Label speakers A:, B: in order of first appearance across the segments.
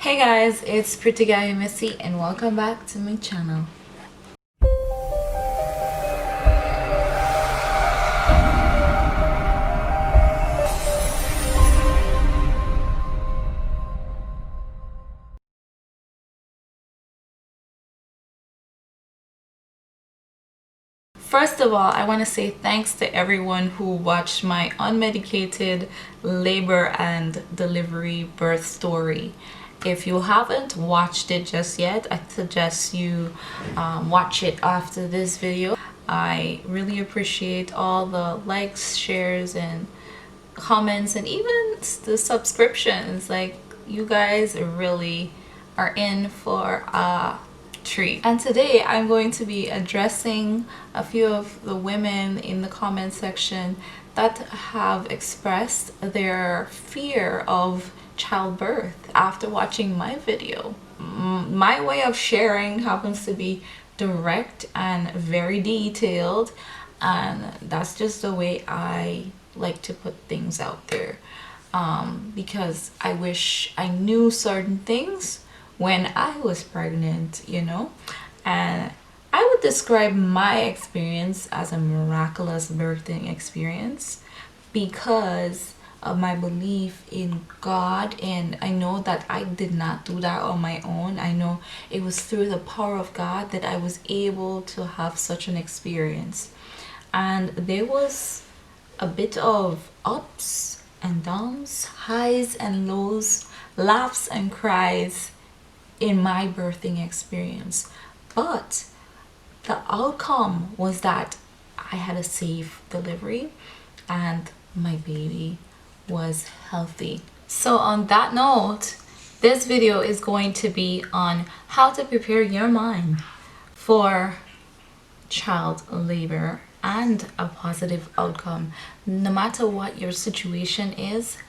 A: Hey guys, it's Pretty Guy Missy and welcome back to my channel. First of all, I want to say thanks to everyone who watched my unmedicated labor and delivery birth story. If you haven't watched it just yet, I suggest you watch it after this video. I really appreciate all the likes, shares, and comments, and even the subscriptions. Like, you guys really are in for a treat. And today I'm going to be addressing a few of the women in the comment section that have expressed their fear of childbirth after watching my video. My way of sharing happens to be direct and very detailed, and that's just the way I like to put things out there, because I wish I knew certain things when I was pregnant, and I would describe my experience as a miraculous birthing experience because of my belief in God. And I know that I did not do that on my own. I know it was through the power of God that I was able to have such an experience. And there was a bit of ups and downs, highs and lows, laughs and cries in my birthing experience. But the outcome was that I had a safe delivery and my baby was healthy. So on that note, this video is going to be on how to prepare your mind for child labor and a positive outcome. No matter what your situation is,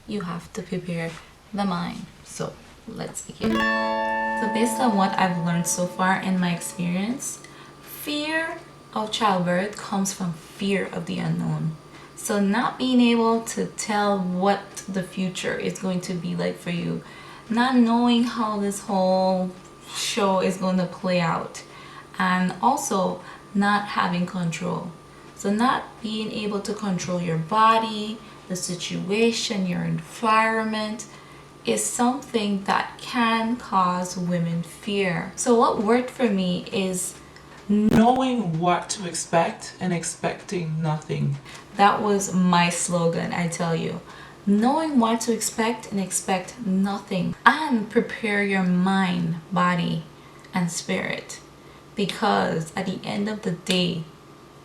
A: you have to prepare the mind. So let's begin. So based on what I've learned so far in my experience, fear of childbirth comes from fear of the unknown. So not being able to tell what the future is going to be like for you, not knowing how this whole show is going to play out, and also not having control. So not being able to control your body, the situation, your environment, is something that can cause women fear. So what worked for me is
B: knowing what to expect and expecting nothing.
A: That was my slogan, I tell you. Knowing what to expect and expect nothing. And prepare your mind, body, and spirit. Because at the end of the day,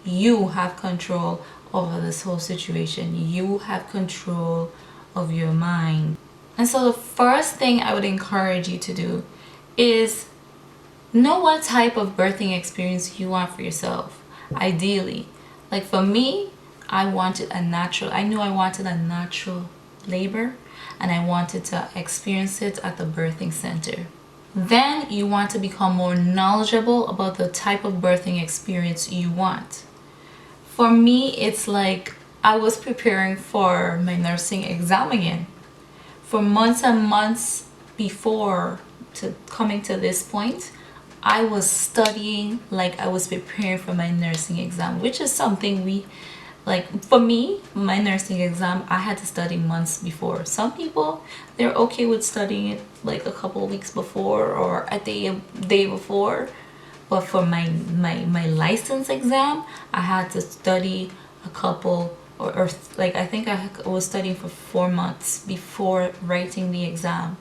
A: you have control over this whole situation. You have control of your mind. And so the first thing I would encourage you to do is know what type of birthing experience you want for yourself. Ideally, like for me, I knew I wanted a natural labor, and I wanted to experience it at the birthing center. Then you want to become more knowledgeable about the type of birthing experience you want. For me, it's like I was preparing for my nursing exam again. For months and months before coming to this point, I was studying like I was preparing for my nursing exam, which is something for me, my nursing exam, I had to study months before. Some people, they're okay with studying it like a couple of weeks before or a day before. But for my license exam, I had to study a couple I think I was studying for 4 months before writing the exam.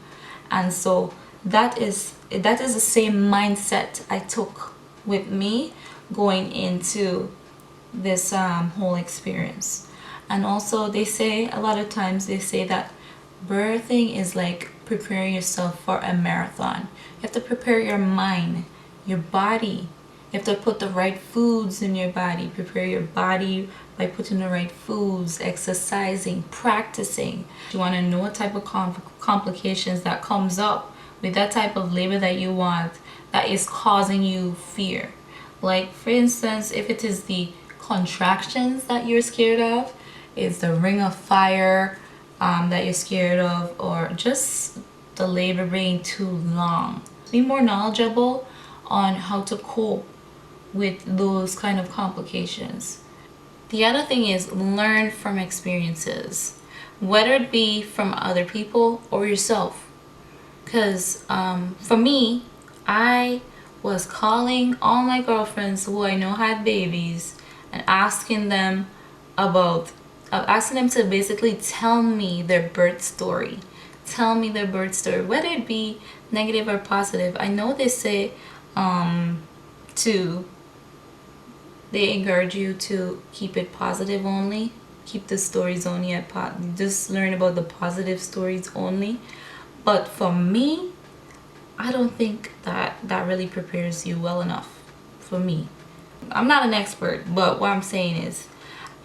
A: And so that is the same mindset I took with me going into this whole experience. And also a lot of times they say that birthing is like preparing yourself for a marathon. You have to prepare your mind, your body. You have to put the right foods in your body. Prepare your body by putting the right foods, exercising, practicing. You want to know what type of complications that comes up with that type of labor that you want that is causing you fear. Like, for instance, if it is the contractions that you're scared of, is the ring of fire that you're scared of, or just the labor being too long. Be more knowledgeable on how to cope with those kind of complications. The other thing is learn from experiences, whether it be from other people or yourself. Because for me, I was calling all my girlfriends who I know had babies and asking them to basically tell me their birth story. Tell me their birth story, whether it be negative or positive. I know they say to they encourage you to keep it positive only, keep the stories only at just learn about the positive stories only. But for me, I don't think that really prepares you well enough for me. I'm not an expert, but what I'm saying is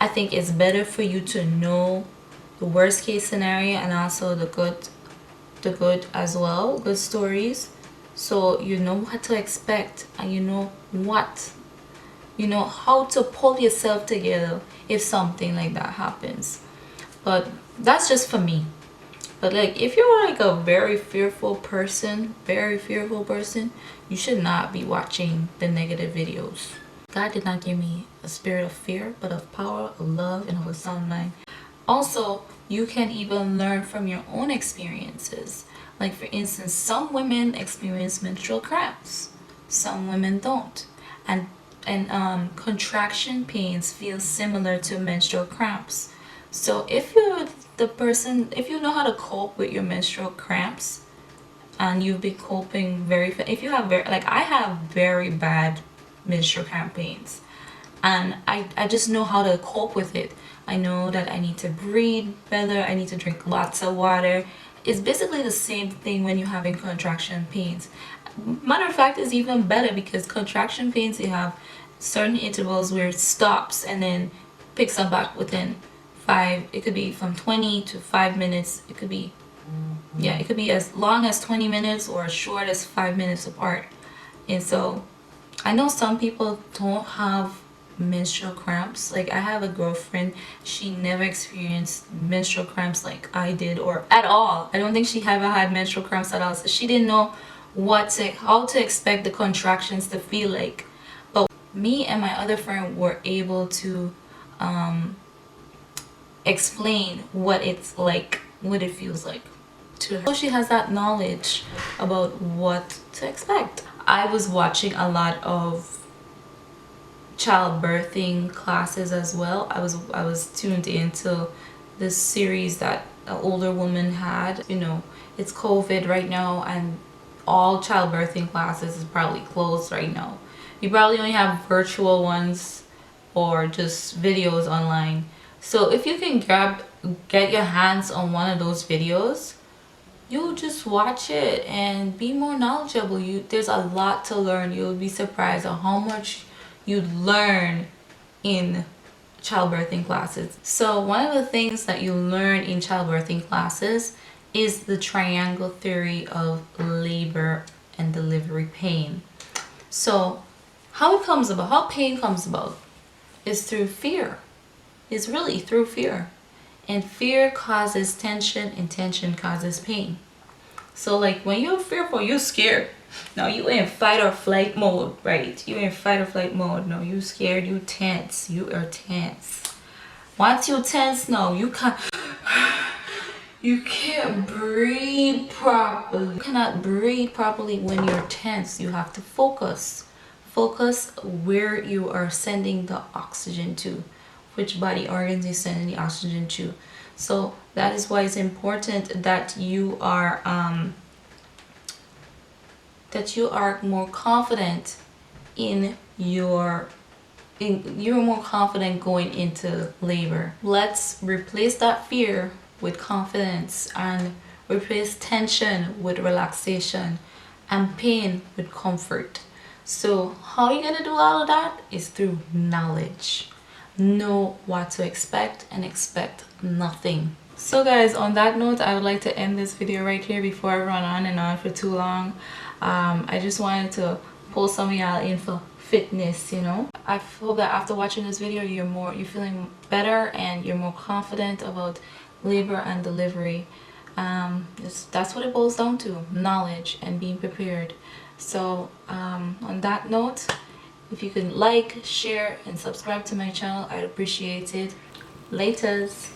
A: I think it's better for you to know the worst case scenario and also the good as well, good stories, so you know what to expect and you know how to pull yourself together if something like that happens. But that's just for me. But like if you're like a very fearful person, you should not be watching the negative videos. God did not give me a spirit of fear, but of power, of love, and of a sound mind. Also, you can even learn from your own experiences. Like for instance, some women experience menstrual cramps, some women don't, and contraction pains feel similar to menstrual cramps. So if you know how to cope with your menstrual cramps, and you've been coping if you have like I have very bad menstrual cramp pains, and I just know how to cope with it. I know that I need to breathe better, I need to drink lots of water. It's basically the same thing when you're having contraction pains. Matter of fact, it's even better because contraction pains, you have certain intervals where it stops and then picks up back within it could be from 20 to 5 minutes. It could be as long as 20 minutes or as short as 5 minutes apart. And so I know some people don't have menstrual cramps. Like I have a girlfriend, she never experienced menstrual cramps like I did, or at all. I don't think she ever had menstrual cramps at all. So she didn't know how to expect the contractions to feel like. But me and my other friend were able to explain what it's like, what it feels like to her. So she has that knowledge about what to expect. I was watching a lot of childbirthing classes as well. I was tuned into this series that an older woman had. It's COVID right now and all childbirthing classes is probably closed right now. You probably only have virtual ones or just videos online. So if you can get your hands on one of those videos, you just watch it and be more knowledgeable. There's a lot to learn. You'll be surprised at how much you learn in childbirthing classes. So one of the things that you learn in childbirthing classes is the triangle theory of labor and delivery pain. So how pain comes about is through fear. It's really through fear. And fear causes tension, and tension causes pain. So like when you're fearful, you're scared. Now you in fight or flight mode, right? You in fight or flight mode. No, you scared, you tense. You are tense. Once you tense, no, you can't breathe properly. You cannot breathe properly when you're tense. You have to focus. Focus where you are sending the oxygen to. Which body organs you sending the oxygen to. So that is why it's important that you are more confident you're more confident going into labor. Let's replace that fear with confidence and replace tension with relaxation and pain with comfort. So how are you gonna do all of that? Is through knowledge. Know what to expect and expect nothing. So guys, on that note, I would like to end this video right here before I run on and on for too long. I just wanted to pull some of y'all in for fitness, I hope that after watching this video you're feeling better and you're more confident about labor and delivery. That's what it boils down to, knowledge and being prepared. So on that note, if you can like, share, and subscribe to my channel, I'd appreciate it. Laters.